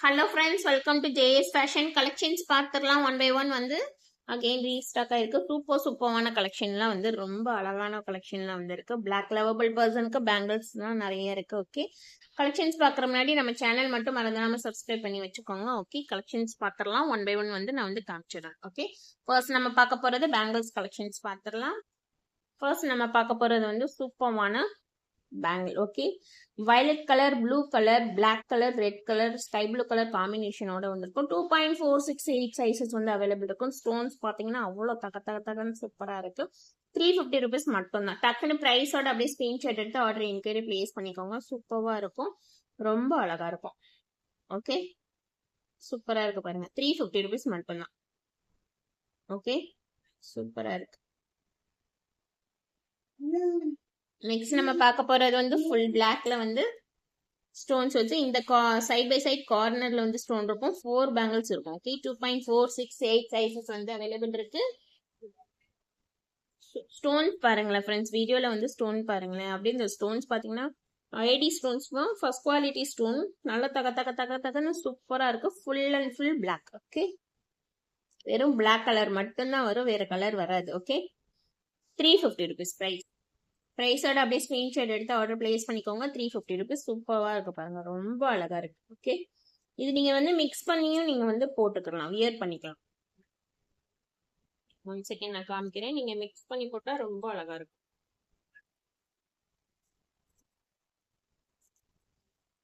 Hello friends, welcome to JS Fashion collections. பார்த்துடலாம் one by one வந்து again restock ஆயிருக்கு. சூப்பரான கலெக்ஷன்லாம் வந்து ரொம்ப அழகான கலெக்ஷன்லாம் வந்து இருக்கு. பிளாக் லவபிள் பர்சனுக்கு பேங்கிள்ஸ்லாம் நிறைய இருக்கு. ஓகே, கலெக்ஷன்ஸ் பார்க்குற முன்னாடி நம்ம சேனல் மட்டும் மறந்துடாம சப்ஸ்கிரைப் பண்ணி வச்சுக்கோங்க. ஓகே, கலெக்ஷன்ஸ் பார்த்துடலாம் ஒன் பை ஒன் வந்து நான் வந்து காமிச்சிடுறேன். ஓகே, ஃபர்ஸ்ட் நம்ம பார்க்க போறது பேங்கிள்ஸ் கலெக்ஷன்ஸ் பார்த்துடலாம். ஃபர்ஸ்ட் நம்ம பார்க்க போறது வந்து சூப்பரான bangle. Okay, violet colour, blue colour, black colour, red colour, sky blue colour காம்பினேஷனோட வந்திருக்கும். 2.468 சைசஸ் வந்து அவைலபிள் இருக்கும். ஸ்டோன்ஸ் பாத்தீங்கன்னா அவ்வளோ தகன்னு சூப்பரா இருக்கு. 350 rupees மட்டும் தான். டக்குன்னு பிரைஸோட அப்படியே ஸ்கிரீன்ஷாட் எடுத்து ஆர்டர் என்கொயரி பிளேஸ் பண்ணிக்கோங்க. சூப்பரா இருக்கும், ரொம்ப அழகா இருக்கும். ஓகே, சூப்பரா இருக்கு பாருங்க. 350 rupees மட்டும் தான். ஓகே, சூப்பரா இருக்கு. நெக்ஸ்ட் நம்ம பார்க்க போறது வந்து ஃபுல் பிளாக்ல வந்து ஸ்டோன்ஸ் வச்சு இந்த சைட் பை சைட் கார்னர்ல வந்து ஸ்டோன் இருக்கும். 4 பேங்கிள்ஸ் இருக்கும். ஓகே, 2.468 சைசஸ் வந்து அவைலபிள் இருக்கு. ஸ்டோன் பாருங்களேன் ஃப்ரெண்ட்ஸ், வீடியோல வந்து ஸ்டோன் பாருங்களேன். அப்படியே இந்த ஸ்டோன்ஸ் பாத்தீங்கன்னா ஐடி ஸ்டோன்ஸ் தான், ஃபர்ஸ்ட் குவாலிட்டி ஸ்டோன். நல்ல தகன்னு சூப்பரா இருக்கு. Full and full black. Okay, வெறும் பிளாக் கலர் மட்டும்தான் வரும், வேற கலர் வராது. Okay, 350 rupees price. பிரைஸோட அப்படியே ஸ்கிரீன்ஷாட் எடுத்து ஆர்டர் பிளேஸ் பண்ணிக்கோங்க. 350 rupees. சூப்பராக இருக்கு பாருங்க, ரொம்ப அழகா இருக்கு. ஓகே, இது நீங்க வந்து மிக்ஸ் பண்ணியும் நீங்க வந்து போட்டுக்கலாம், வியர் பண்ணிக்கலாம். ஒன் செகண்ட் நான் காமிக்கிறேன். நீங்க மிக்ஸ் பண்ணி போட்டா ரொம்ப அழகா இருக்கும்.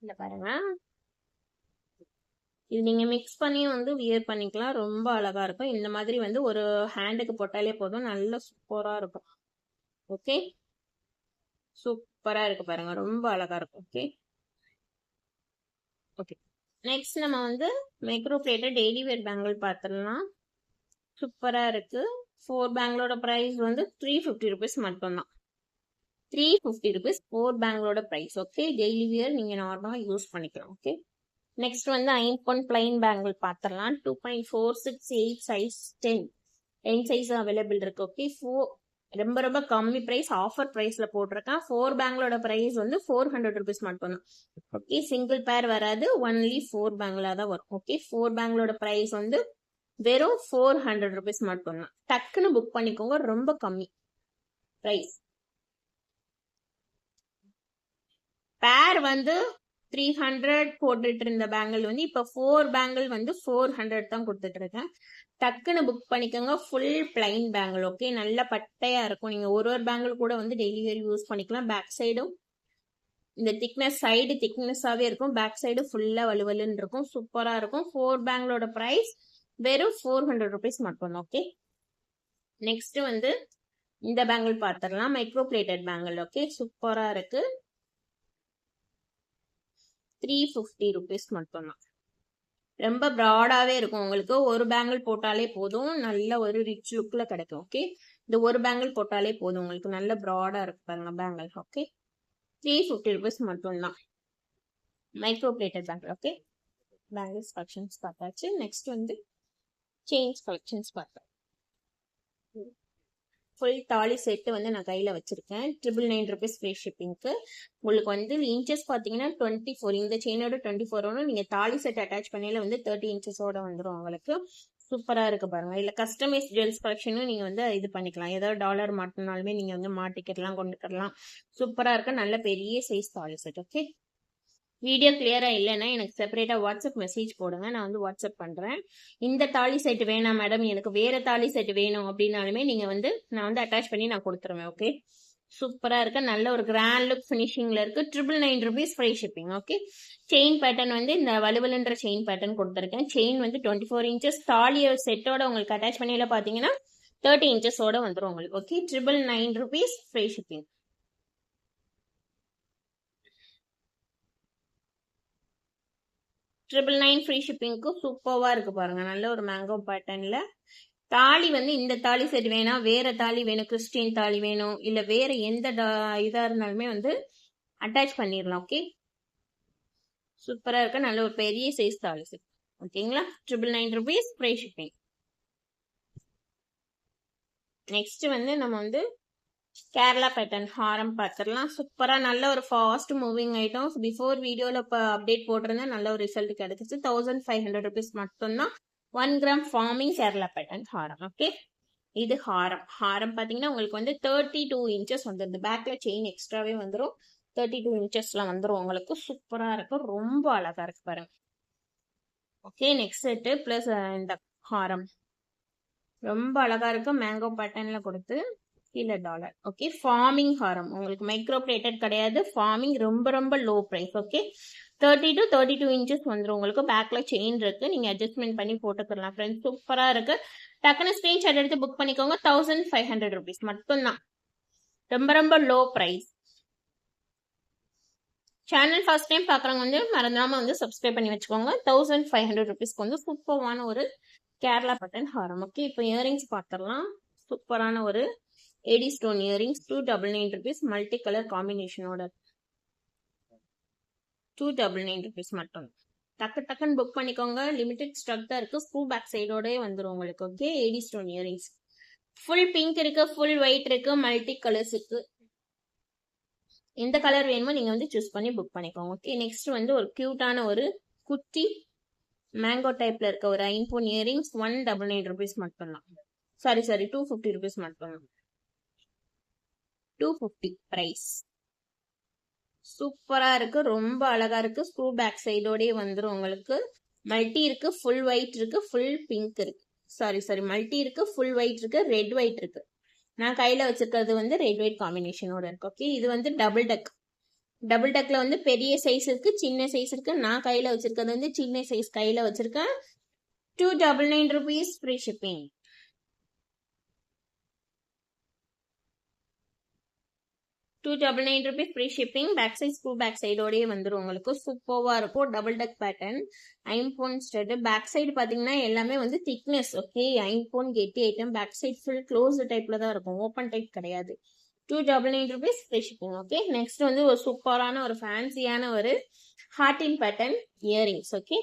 இந்த பாருங்க, இது நீங்க மிக்ஸ் பண்ணி வந்து வியர் பண்ணிக்கலாம், ரொம்ப அழகா இருக்கும். இந்த மாதிரி வந்து ஒரு ஹேண்டுக்கு போட்டாலே போதும், நல்ல சூப்பரா இருக்கும். ஓகே, சூப்பரா இருக்கு பாருங்க, ரொம்ப அழகா இருக்கும். ஓகே ஓகே நெக்ஸ்ட் நம்ம வந்து மைக்ரோ பிளேட்டட் டெய்லி வேர் பேங்கிள் பார்த்துடலாம். சூப்பரா இருக்கு. 4 பேங்கிளோட பிரைஸ் வந்து 350 rupees மட்டும்தான். 350 rupees 4 பேங்கிளோட பிரைஸ். ஓகே, டெய்லி வியர் நீங்க நார்மலா யூஸ் பண்ணிக்கலாம். ஓகே, நெக்ஸ்ட் வந்து ஐம்பொன் பிளைன் பேங்கிள் பார்த்துடலாம். 2.468 சைஸ் 10 சைஸ் அவைலபிள் இருக்கு. ஓகே, ரொம்ப கம்மி பிரைஸ், ஆஃபர் பிரைஸ்ல போட்டிருக்கேன். 4 பேங்கிளோட பிரைஸ் வந்து 400 rupees மட்டும்தான். ஓகே, சிங்கிள் பேர் வராது, ஒன்லி 4 பேங்கிளா தான் வரும். ஓகே, 4 பேங்கிளோட பிரைஸ் வந்து வெறும் 400 rupees மட்டும்தான். டக்குன்னு புக் பண்ணிக்கோங்க, ரொம்ப கம்மி பிரைஸ். பேர் வந்து 300 போட்டுட்டு இருந்த பேங்கிள் வந்து இப்ப 4 பேங்கிள் வந்து 400 தான் கொடுத்துட்டு இருக்கேன். டக்குன்னு புக் பண்ணிக்கோங்க. Full plain bangle. ஓகே, நல்ல பட்டையா இருக்கும். நீங்க ஒரு பேங்கிள் கூட வந்து டெய்லி வேர் யூஸ் பண்ணிக்கலாம். பேக் சைடும் இந்த திக்னஸ், சைடு திக்னஸாவே இருக்கும், பேக் சைடு ஃபுல்லா வலுவலுன்னு இருக்கும், சூப்பரா இருக்கும். 4 பேங்கிளோட பிரைஸ் வெறும் 400 rupees மட்டும். ஓகே, நெக்ஸ்ட் வந்து இந்த பேங்கிள் பார்த்துடலாம். Micro plated bangle. ஓகே, சூப்பரா இருக்கு. 350 rupees மட்டும்தான். ரொம்ப ப்ராடாவே இருக்கும். உங்களுக்கு ஒரு பேங்கிள் போட்டாலே போதும், நல்ல ஒரு ரிச் லுக்ல கிடைக்கும். ஓகே, இந்த ஒரு பேங்கிள் போட்டாலே போதும், உங்களுக்கு நல்ல ப்ராடா இருக்கு பாருங்க பேங்கிள். ஓகே, 350 rupees மட்டும்தான். Micro plated bangle. Okay, bangles collections பார்த்தாச்சு. நெக்ஸ்ட் வந்து செயின்ஸ் கலெக்ஷன்ஸ் பார்த்தேன். ஃபுல் தாலி செட்டு வந்து நான் கையில வச்சிருக்கேன். 999 rupees ஃப்ரீ ஷிப்பிங்க்கு. உங்களுக்கு வந்து இன்ச்சஸ் பாத்தீங்கன்னா 24. இந்த செயினோட 24 நீங்க தாலி செட் அட்டாச் பண்ணையில வந்து 30 inchஸோட வந்துடும் உங்களுக்கு. சூப்பரா இருக்கு பாருங்க. இல்ல கஸ்டமைஸ் ஜுவல்ஸ் கலெக்ஷனும் நீங்க வந்து இது பண்ணிக்கலாம். ஏதாவது டாலர் மாட்டினாலுமே நீங்க வந்து மாட்டிக்கிடலாம், கொண்டுக்கலாம். சூப்பரா இருக்கு, நல்ல பெரிய சைஸ் தாலி செட். ஓகே, வீடியோ கிளியரா இல்லைன்னா எனக்கு செப்பரேட்டா வாட்ஸ்அப் மெசேஜ் போடுங்க, நான் வந்து வாட்ஸ்அப் பண்றேன். இந்த தாலி செட் வேணாம் மேடம், எனக்கு வேற தாலி செட் வேணும் அப்படின்னாலுமே நீங்க வந்து நான் வந்து அட்டாச் பண்ணி நான் கொடுத்துருவேன். ஓகே, சூப்பரா இருக்கு, நல்ல ஒரு கிராண்ட் லுக் பினிஷிங்ல இருக்கு. 999 rupees free shipping. Okay, chain pattern வந்து இந்த வலுவலுன்ற செயின் பேட்டர்ன் கொடுத்துருக்கேன். செயின் வந்து 24 inches. தாலி செட்டோட உங்களுக்கு அட்டாச் பண்ணியில பாத்தீங்கன்னா 30 inchஸோட வந்துடும் உங்களுக்கு. Okay, 999 rupees free shipping. 999 free ஷிப்பிங்க்கு சூப்பர்வா இருக்கு பாருங்க, நல்ல ஒரு மேங்கோ பேட்டர்ன்ல. தாலி வந்து இந்த தாலி செட் வேணாம், வேற தாலி வேணும், கிறிஸ்டின் தாலி வேணும், இல்ல வேற எந்த இதா இருந்தாலுமே வந்து அட்டாச் பண்ணிடலாம். ஓகே, சூப்பரா இருக்கு, நல்ல ஒரு பெரிய சைஸ் தாலி செட். ஓகேங்களா, 999 rupees ஃப்ரீ ஷிப்பிங். நெக்ஸ்ட் வந்து நம்ம வந்து கேரளா பேட்டர்ன் ஹாரம் பார்த்துடலாம். சூப்பரா நல்ல ஒரு ஃபாஸ்ட் மூவிங் ஐட்டம். பிஃபோர் வீடியோல இப்போ அப்டேட் போட்டிருந்தேன், நல்ல ஒரு ரிசல்ட் கிடைச்சிச்சு. 1500 rupees மட்டும்தான். 1 கிராம் ஃபார்மிங் கேரளா பேட்டர்ன் ஹாரம். ஓகே, இது ஹாரம். ஹாரம் பாத்தீங்கன்னா உங்களுக்கு வந்து 32 இன்ச்சஸ் வந்துருது. பேக்ல செயின் எக்ஸ்ட்ராவே வந்துடும். 32 இன்ச்சஸ்லாம் வந்துடும் உங்களுக்கு. சூப்பரா இருக்கும், ரொம்ப அழகா இருக்கு பாருங்க. ஓகே, நெக்ஸ்ட் செட்டு பிளஸ் இந்த ஹாரம் ரொம்ப அழகா இருக்கு. மேங்கோ பேட்டர்ன்ல கொடுத்து கீழே டாலர். ஓகே, ஃபார்மிங் ஹாரம் உங்களுக்கு மைக்ரோ பிளேட்டட் கிடையாது. ஃபார்மிங் ரொம்ப ரொம்ப low price. Okay, 30 to 32 inches வந்துடும் உங்களுக்கு. பேக்ல செயின் இருக்கு, நீங்க அட்ஜஸ்ட்மெண்ட் பண்ணி போட்டுக்கலாம் ஃப்ரெண்ட்ஸ். சூப்பரா இருக்கு. டக்குனு ஸ்கிரீன்ஷாட் எடுத்து புக் பண்ணிக்கோங்க. 1500 rupees மட்டும்தான். ரொம்ப ரொம்ப low price. Channel first time பாக்குறவங்க வந்து மறந்துடாம வந்து சப்ஸ்கிரைப் பண்ணி வச்சுக்கோங்க. 1500 rupeesக்கு வந்து சூப்பரான ஒரு கேரளா பட்டன் ஹாரம். ஓகே, இப்போ இயரிங்ஸ் பார்த்துடலாம். சூப்பரான ஒரு AD stone earrings 299 rupees multi colour காம்பினேஷனோட 299 rupees மட்டும். டக்குன்னு புக் பண்ணிக்கோங்க. லிமிடெட் ஸ்டாக் தான் இருக்கு. ஸ்க்ரூ பேக் சைடோட வந்துடும் உங்களுக்கு. Okay, AD stone earrings full pink இருக்கு, ஃபுல் ஒயிட் இருக்கு, மல்டி கலர்ஸ் இருக்கு. எந்த கலர் வேணுமோ நீங்க வந்து சூஸ் பண்ணி புக் பண்ணிக்கோங்க. ஓகே, நெக்ஸ்ட் வந்து ஒரு கியூட்டான ஒரு குட்டி மேங்கோ டைப்ல இருக்க ஒரு ஐம்பொன் இயரிங்ஸ் 199 rupees மட்டும்தான். சாரி 250 rupees மட்டும்தான். 250 பிரைஸ். சூப்பரா இருக்கு, ரொம்ப அழகா இருக்கு. ஸ்க்ரூ பேக் சைடோடய வந்துடும் உங்களுக்கு. மல்டி இருக்கு, ஃபுல் ஒயிட் இருக்கு, ஃபுல் பிங்க் இருக்கு. சாரி மல்டி இருக்கு, ஃபுல் ஒயிட் இருக்கு, ரெட் ஒயிட் இருக்கு. நான் கையில வச்சிருக்கிறது வந்து ரெட் ஒயிட் காம்பினேஷனோட இருக்கு. ஓகே, இது வந்து டபுள் டக்ல வந்து பெரிய சைஸ் இருக்கு, சின்ன சைஸ் இருக்கு. நான் கையில வச்சிருக்கிறது வந்து சின்ன சைஸ் கையில வச்சிருக்கேன். 299 rupees free shipping. 299 rupees free shipping. Back side screw back சைடோடயே வந்துடும் உங்களுக்கு. சூப்பர்வா இருக்கும். டபுள் டக் பேட்டர்ன் ஐம்போன் ஸ்டட். பேக் சைடு பாத்தீங்கன்னா எல்லாமே வந்து திக்னஸ். ஓகே, ஐம்போன் கெட்டி item. Back side full close டைப்ல தான் இருக்கும், ஓப்பன் டைப் கிடையாது. 299 rupees free shipping. Okay, next வந்து ஒரு சூப்பரான ஒரு ஃபேன்சியான ஒரு ஹார்டின் பேட்டர்ன் இயரிங்ஸ். ஓகே,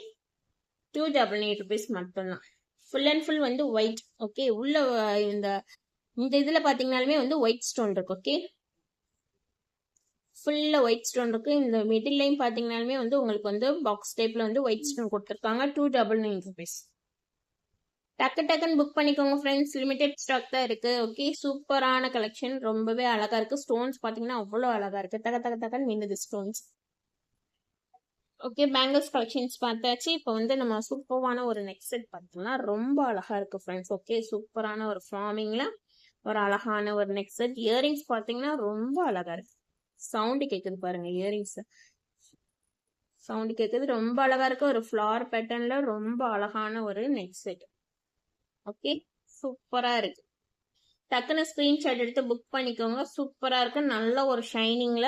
299 rupees மட்டும்தான். ஃபுல் அண்ட் ஃபுல் வந்து ஒயிட். ஓகே, உள்ள இந்த இதுல பாத்தீங்கன்னாலுமே வந்து ஒயிட் ஸ்டோன் இருக்கு. ஓகே, ஃபுல்லா ஒயிட் ஸ்டோன் இருக்கு. இந்த மிடில் லைன் பாத்தீங்கன்னாலுமே வந்து உங்களுக்கு வந்து பாக்ஸ் டைப்ல வந்து ஒயிட் ஸ்டோன் கொடுத்துருக்காங்க. 299 rupees. டக்குன்னு புக் பண்ணிக்கோங்க ஃப்ரெண்ட்ஸ். லிமிடெட் ஸ்டாக் தான் இருக்கு. ஓகே, சூப்பரான கலெக்ஷன், ரொம்பவே அழகா இருக்கு. ஸ்டோன்ஸ் பாத்தீங்கன்னா அவ்வளோ அழகா இருக்கு. டக்குன்னு மின்னுது ஸ்டோன்ஸ். ஓகே, பேங்கிள்ஸ் கலெக்ஷன்ஸ் பார்த்தாச்சு. இப்போ வந்து நம்ம சூப்பரான ஒரு நெக் செட் பார்த்தோம்னா ரொம்ப அழகா இருக்கு ஃப்ரெண்ட்ஸ். ஓகே, சூப்பரான ஒரு ஃபார்மிங்ல ஒரு அழகான ஒரு நெக் செட். இயரிங்ஸ் பாத்தீங்கன்னா ரொம்ப அழகா இருக்கு. சவுண்ட் கேக்குது பாருங்க, இயரிங்ஸ் சவுண்ட் கேக்குது. ரொம்ப அழகா இருக்கு. ஒரு ஃபிளார் பேட்டர்ன்ல ரொம்ப அழகான ஒரு நெக் செட். ஓகே, சூப்பரா இருக்கு. டக்குன்னு ஸ்கிரீன்ஷாட் எடுத்து புக் பண்ணிக்கோங்க. சூப்பரா இருக்கு. நல்ல ஒரு ஷைனிங்ல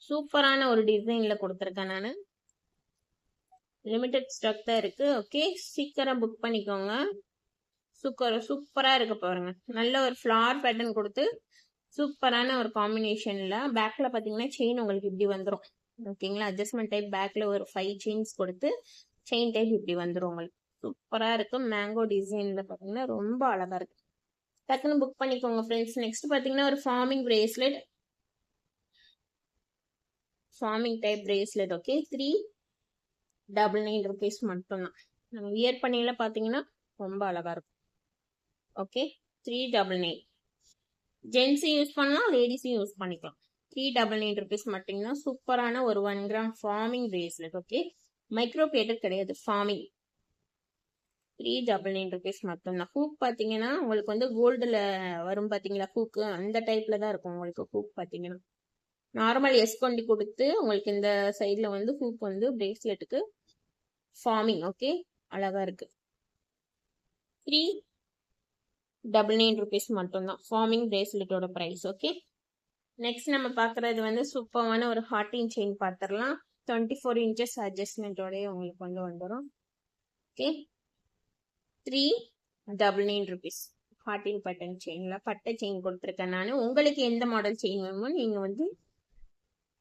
சூப்பரான ஒரு டிசைன்ல கொடுத்துருக்கேன் நானு. லிமிடெட் ஸ்டாக் தான் இருக்கு. ஓகே, சீக்கிரம் புக் பண்ணிக்கோங்க. சூப்பரா இருக்கு பாருங்க. நல்ல ஒரு ஃபிளார் பேட்டர்ன் கொடுத்து சூப்பரான ஒரு காம்பினேஷன்ல. பேக்ல பாத்தீங்கன்னா செயின் உங்களுக்கு இப்படி வந்துடும். ஓகேங்களா, அட்ஜஸ்ட்மெண்ட் டைப். பேக்ல ஒரு 5 செயின்ஸ் கொடுத்து செயின் டைப் இப்படி வந்துடும் உங்களுக்கு. சூப்பரா இருக்கு. மேங்கோ டிசைன்ல பாத்தீங்கன்னா ரொம்ப அழகா இருக்கு. டக்குன்னு புக் பண்ணிக்கோங்க ஃப்ரெண்ட்ஸ். நெக்ஸ்ட் பாத்தீங்கன்னா ஒரு forming bracelet. Forming type bracelet. Okay, 399 rupees மட்டும்தான். நம்ம வியர் பண்ணியில பாத்தீங்கன்னா ரொம்ப அழகா இருக்கும். ஓகே, 399. ஜென்ஸும் யூஸ் பண்ணலாம், லேடிஸும் யூஸ் பண்ணிக்கலாம். 399 rupees மட்டும்தான். சூப்பரான ஒரு 1 gram farming bracelet. Okay, micro plated கிடையாது, ஃபார்மிங். 399 rupees மட்டும்தான். ஹூக் பாத்தீங்கன்னா உங்களுக்கு வந்து கோல்டுல வரும் பாத்தீங்களா ஹூக்கு, அந்த டைப்ல தான் இருக்கும் உங்களுக்கு. ஹூக் பாத்தீங்கன்னா நார்மல் கொண்டி கொடுத்து உங்களுக்கு இந்த சைட்ல வந்து ஹூக் வந்து பிரேஸ்லெட்டுக்கு ஃபார்மிங். ஓகே, அழகா இருக்கு. 399 rupees மட்டும்தான் ஃபார்மிங் பிரேஸ்லெட்டோட பிரைஸ். ஓகே, நெக்ஸ்ட் நம்ம பாக்குறது வந்து சூப்பரான ஒரு ஹார்டின் செயின் பார்த்துடலாம். 24 inches அட்ஜஸ்ட்மெண்டோட உங்களுக்கு வந்து வந்துடும். Okay, 399 rupees. ஹார்டின் பட்டன் செயின்ல பட்டை செயின் கொடுத்துருக்கேன் நான். உங்களுக்கு எந்த மாடல் செயின் வேணுமோ நீங்க வந்து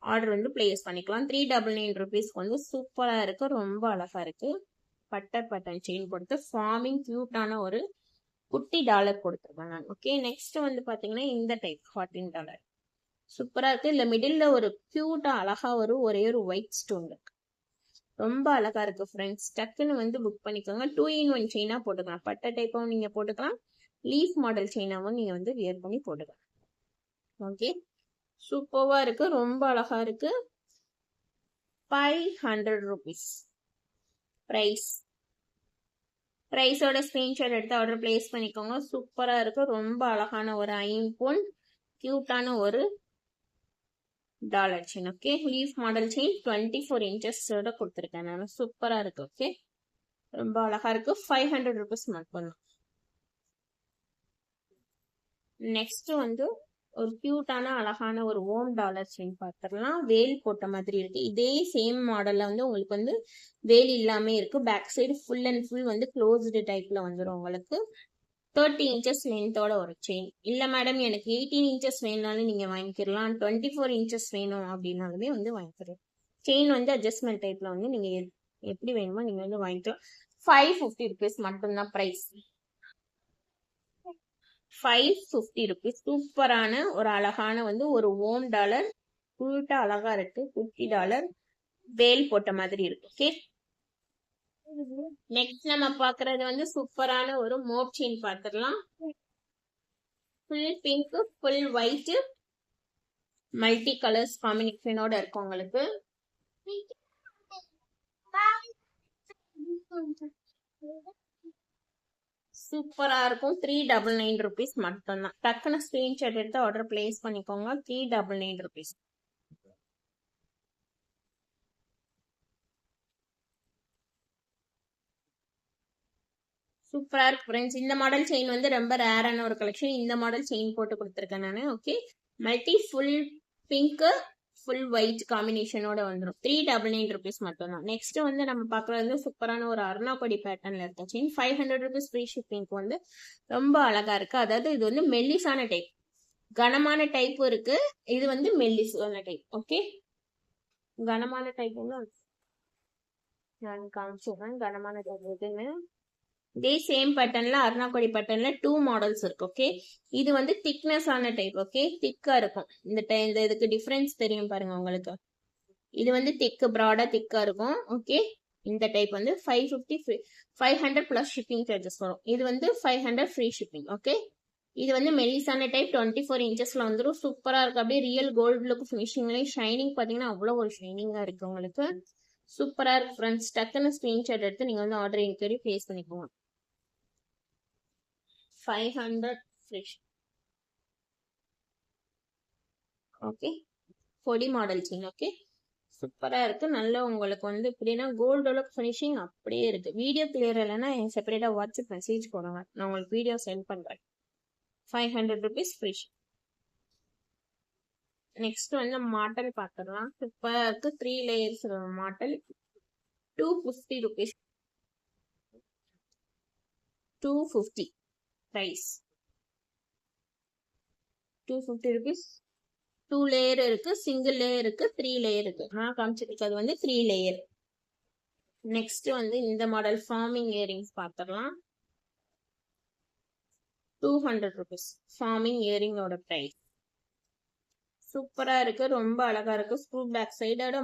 ஆர்டர் வந்து பிளேஸ் பண்ணிக்கலாம். 399 rupees வந்து சூப்பரா இருக்கு, ரொம்ப அழகா இருக்கு. பட்டர் பட்டன் செயின் கொடுத்து ஃபார்மிங் கியூட்டான ஒரு குட்டி டாலர் கொடுத்துருக்கேன் நான். ஓகே, நெக்ஸ்ட் வந்து பாத்தீங்கன்னா இந்த டைப் $14. சூப்பரா இருக்கு. இல்ல மிடில்ல ஒரு கியூட்டா அழகா ஒரே ஒரு ஒயிட் ஸ்டோன் இருக்கு. ரொம்ப அழகா இருக்கு ஃப்ரெண்ட்ஸ். டக்குன்னு வந்து புக் பண்ணிக்கோங்க. 2-in-1 செயினா போட்டுக்கலாம். பட்டை டைப்பும் நீங்க போட்டுக்கலாம், லீஃப் மாடல் செயினாவும் நீங்க வந்து வியர் பண்ணி போட்டுக்கலாம். ஓகே, சூப்பர்வா இருக்கு, ரொம்ப அழகா இருக்கு. 500 rupees பிரைஸோட ஸ்கிரீன்ஷாட் எடுத்து ஆர்டர் பிளேஸ் பண்ணிக்கோங்க. சூப்பரா இருக்கு, ரொம்ப அழகான ஒரு ஐம்பொன் கியூட்டான ஒரு dollar chain. Okay, leaf model chain 24 inches கொடுத்துருக்கேன் நான். சூப்பரா இருக்கு. ஓகே, ரொம்ப அழகா இருக்கு. 500 rupees மட்டும். நெக்ஸ்ட் வந்து ஒரு கியூட்டான அழகான ஒரு ஓம் டாலர் செயின் பார்த்துடலாம். வேல் போட்ட மாதிரி இருக்கு. இதே சேம் மாடல்ல வந்து உங்களுக்கு வந்து வேல் இல்லாம இருக்கு. Back side full and full வந்து க்ளோஸ்டு டைப்ல வந்துடும் உங்களுக்கு. 30 inches லென்த்தோட ஒரு செயின். இல்ல மேடம் எனக்கு 18 inches வேணும்னாலும் நீங்க வாங்கிக்கலாம், 24 inches வேணும் அப்படின்னாலுமே வந்து வாங்கிக்கலாம். செயின் வந்து அட்ஜஸ்ட்மெண்ட் டைப்ல வந்து நீங்க எப்படி வேணுமோ நீங்க வந்து வாங்கிக்கலாம். 550 rupees மட்டும்தான் பிரைஸ். 550 rupees. சூப்பரான ஒரு அழகான வந்து ஒரு ஓம் டாலர், குட்டா அழகா இருக்கு. குட்டி டாலர் வேல் போட்ட மாதிரி இருக்கு. ஓகே, நெக்ஸ்ட் நம்ம பாக்குறது வந்து சூப்பரான ஒரு மோப் செயின் பார்த்துடலாம். Full pink, full white, multi colours காம்பினேஷனோட இருக்கு உங்களுக்கு. சூப்பரா இருக்கும். 399 rupees மட்டும்தான். டக்குன்னு ஸ்கிரீன்ஷாட் எடுத்து ஆர்டர் பிளேஸ் பண்ணிக்கோங்க. 399 rupees. சூப்பரா இருக்கு ஃப்ரெண்ட்ஸ். இந்த மாடல் செயின் வந்து ரொம்ப ரேரான ஒரு கலெக்ஷன். இந்த மாடல் செயின் போட்டு கொடுத்துருக்கேன் நான். Okay, multi full pink full white காம்பினேஷனோட வந்துடும். 399 rupees மட்டும்தான். நெக்ஸ்ட் வந்து நம்ம பாக்குறது வந்து சூப்பரான ஒரு அருணாக்கொடி பேட்டர்ன்ல இருக்க செயின். 500 rupees ஃப்ரீ ஷிப்பிங்க்கு வந்து ரொம்ப அழகா இருக்கு. அதாவது இது வந்து மெல்லிசான டைப், கனமான டைப் இருக்கு. இது வந்து மெல்லிசான டைப். ஓகே, கனமான டைப் வந்து நான் காமிச்சிடுறேன். கனமான டைப் எதுன்னு இதே சேம் பேட்டர்ன்ல அருணாக்கொடி பேட்டர்ன்ல 2 மாடல்ஸ் இருக்கு. ஓகே, இது வந்து திக்னஸ் ஆன டைப். ஓகே, திக்கா இருக்கும். இந்த இதுக்கு டிஃபரன்ஸ் தெரியும் பாருங்க உங்களுக்கு. இது வந்து திக்கு, ப்ராடா திக்கா இருக்கும். ஓகே, இந்த டைப் வந்து 500 பிளஸ் ஷிப்பிங் சார்ஜஸ் வரும். இது வந்து 500 ஃப்ரீ ஷிப்பிங். ஓகே, இது வந்து மெலிசான டைப் 24 inchesல வந்துடும். சூப்பரா இருக்கு. அப்படியே ரியல் கோல்டு லுக் ஃபினிஷிங்லயும் ஷைனிங் பாத்தீங்கன்னா அவ்வளவு ஒரு ஷைனிங்கா இருக்கு உங்களுக்கு. சூப்பரா இருக்கு ஃப்ரெண்ட்ஸ். டக்குன்னு ஸ்கிரீன்ஷாட் எடுத்து நீங்க வந்து ஆர்டர் இன்கொயரி பிளேஸ் பண்ணிக்கோங்க. 500 ஃப்ரீ. ஓகே, பொடி மாடல் செயின். ஓகே, சூப்பரா இருக்கு. நல்ல உங்களுக்கு வந்து எப்படின்னா கோல்டோட ஃபினிஷிங் அப்படியே இருக்கு. வீடியோ கிளியர் இல்லைன்னா எனக்கு செப்பரேட்டா வாட்ஸ்அப் மெசேஜ் போடுங்க, நான் உங்களுக்கு வீடியோ சென்ட் பண்றேன். 500 rupees ஃப்ரீ. நெக்ஸ்ட் வந்து மாடல் பார்த்துடலாம். சூப்பரா இருக்கு. 3 layers model. 250 rupees. 250 price. 250 rupees. 2 layer இருக்கு, சிங்கிள் லேயர் இருக்கு, 3 layer இருக்கு. நான் காமிச்சிருக்கிறது வந்து 3 layer. நெக்ஸ்ட் வந்து இந்த மாடல் ஃபார்மிங் இயரிங்ஸ் பார்த்துடலாம். 200 rupees ஃபார்மிங் இயரிங்கோட பிரைஸ். சூப்பரா இருக்கு, ரொம்ப அழகா இருக்கு. ஸ்க்ரூ பேக் சைடோட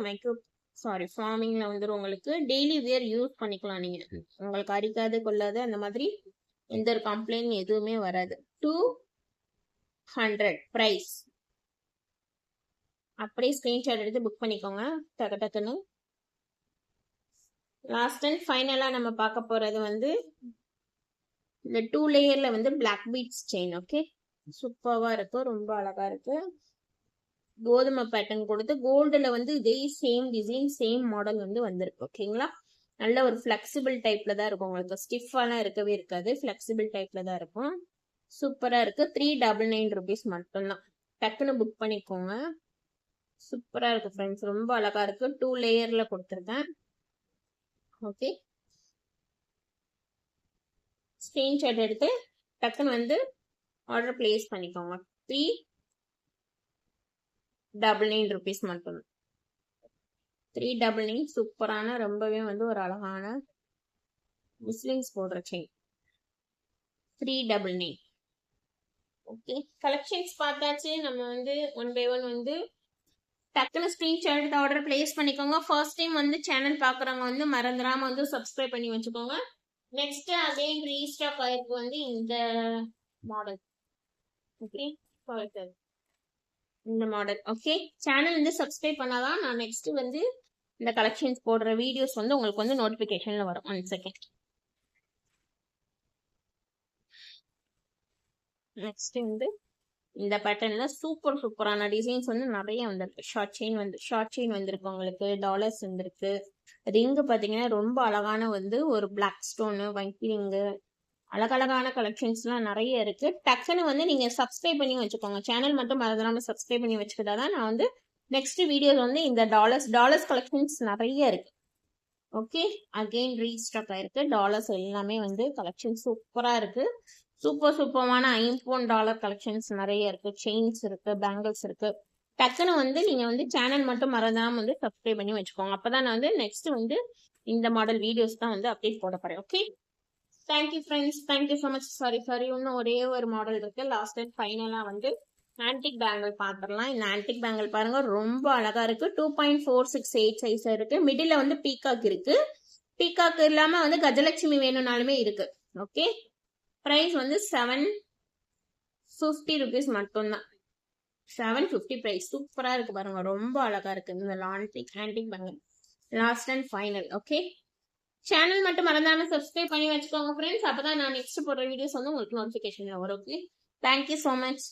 ஃபார்மிங்ல வந்து உங்களுக்கு டெய்லி வியர் யூஸ் பண்ணிக்கலாம். நீங்க உங்களுக்கு அரிக்காது கொள்ளாது அந்த மாதிரி எந்த ஒரு கம்ப்ளைண்ட் எதுவுமே வராது. 200 பிரைஸ். அப்படியே ஸ்கிரீன்ஷாட் எடுத்து புக் பண்ணிக்கோங்க டக்கு டக்குன்னு. லாஸ்ட் அண்ட் ஃபைனலா நம்ம பார்க்க போறது வந்து இந்த 2 லேயர்ல வந்து பிளாக் பீட்ஸ் செயின். ஓகே, சூப்பர்வா இருக்கு, ரொம்ப அழகா இருக்கு. கோதுமை பேட்டர்ன் கொடுத்து கோல்டுல வந்து இதே சேம் டிசைன் சேம் மாடல் வந்து வந்திருக்கு. ஓகேங்களா, நல்ல ஒரு ஃபிளெக்சிபிள் டைப்ல தான் இருக்கும் உங்களுக்கு. ஸ்டிஃபாலாம் இருக்கவே இருக்காது, ஃபிளெக்சிபிள் டைப்ல தான் இருக்கும். சூப்பரா இருக்கு. 399 rupees மட்டும்தான். டக்குன்னு புக் பண்ணிக்கோங்க. சூப்பரா இருக்கு ஃப்ரெண்ட்ஸ், ரொம்ப அழகா இருக்கு. 2 லேயர்ல கொடுத்துருக்கேன். ஓகே, ஸ்கிரீன்ஷாட் எடுத்து டக்குன்னு வந்து ஆர்டர் பிளேஸ் பண்ணிக்கோங்க. 399 rupees மட்டும். 399. சூப்பரான ரொம்பவே வந்து ஒரு அழகான முஸ்லிம்ஸ் போடுற செயின். 399. ஓகே, கலெக்ஷன்ஸ் பார்த்தாச்சு. நம்ம வந்து ஒன் பை ஒன் வந்து டக்குனு ஸ்கிரீன்ஷாட் எடுத்து ஆர்டர் பிளேஸ் பண்ணிக்கோங்க. ஃபர்ஸ்ட் டைம் வந்து சேனல் பார்க்குறவங்க வந்து மறந்துடாம வந்து சப்ஸ்கிரைப் பண்ணி வச்சுக்கோங்க. நெக்ஸ்ட் அகைன் ரீஸ்டாக் ஆயிருக்கு வந்து இந்த மாடல். ஓகே, இந்த மாடல். ஓகே, சேனல் வந்து சப்ஸ்கிரைப் பண்ணாதான் நான் நெக்ஸ்ட் வந்து இந்த கலெக்ஷன்ஸ் போடுற வீடியோஸ் வந்து உங்களுக்கு வந்து நோட்டிபிகேஷன்ல வரும். 1 செகண்ட். நெக்ஸ்ட் வந்து இந்த பேட்டர்ன்ல சூப்பரான டிசைன்ஸ் வந்து நிறைய வந்திருக்கு. ஷார்ட் செயின் வந்திருக்கு, உங்களுக்கு டாலர்ஸ் வந்திருக்கு. ரிங்கு பாத்தீங்கன்னா ரொம்ப அழகான வந்து ஒரு பிளாக் ஸ்டோனு ஒயிட் ரிங்கு, அழகழகான கலெக்ஷன்ஸ்லாம் நிறைய இருக்கு. டக்குன்னு வந்து நீங்க சப்ஸ்கிரைப் பண்ணி வச்சுக்கோங்க. சேனல் மட்டும் மறந்துடாம சப்ஸ்கிரைப் பண்ணி வச்சுக்கிட்டாதான் நான் வந்து நெக்ஸ்ட் வீடியோஸ் வந்து இந்த டாலர்ஸ் கலெக்ஷன்ஸ் நிறைய இருக்கு. ஓகே, அகெயின் ரீஸ்டாக் ஆயிருக்கு. டாலர்ஸ் எல்லாமே வந்து கலெக்ஷன் சூப்பரா இருக்கு. சூப்பரான ஐம்போன் டாலர் கலெக்ஷன்ஸ் நிறைய இருக்கு. செயின்ஸ் இருக்கு, பேங்கிள்ஸ் இருக்கு. டக்குன்னு வந்து நீங்க வந்து சேனல் மட்டும் மறந்தாம வந்து சப்ஸ்கிரைப் பண்ணி வச்சுக்கோங்க. அப்பதான் நான் வந்து நெக்ஸ்ட் வந்து இந்த மாடல் வீடியோஸ் தான் வந்து அப்டேட் போட போறேன். Okay, thank you friends, thank you so much. Sorry இன்னும் ஒரே ஒரு மாடல் இருக்கு. லாஸ்ட் அண்ட் ஃபைனலா வந்து ஆன்டிக் பேங்கிள் பாத்துடலாம். இந்த ஆன்டிக் பேங்கிள் பாருங்க, ரொம்ப அழகா இருக்கு. 2.468 சைஸ் இருக்கு. மிடில் வந்து பீகாக் இருக்கு. பீகாக் இல்லாம வந்து கஜலட்சுமி வேணும்னாலுமே இருக்கு. ஓகே, பிரைஸ் வந்து 750 rupees மட்டும்தான். 750 பிரைஸ். சூப்பரா இருக்கு பாருங்க, ரொம்ப அழகா இருக்கு இந்த antique bangle. Last and final. Okay, channel மட்டும் மறந்தாம சப்ஸ்கிரைப் பண்ணி வச்சுக்கோங்க ஃப்ரெண்ட்ஸ். அப்பதான் நான் நெக்ஸ்ட் போடுற வீடியோஸ் வந்து உங்களுக்கு நோட்டிபிகேஷன்ல வரும். Okay, thank you so much.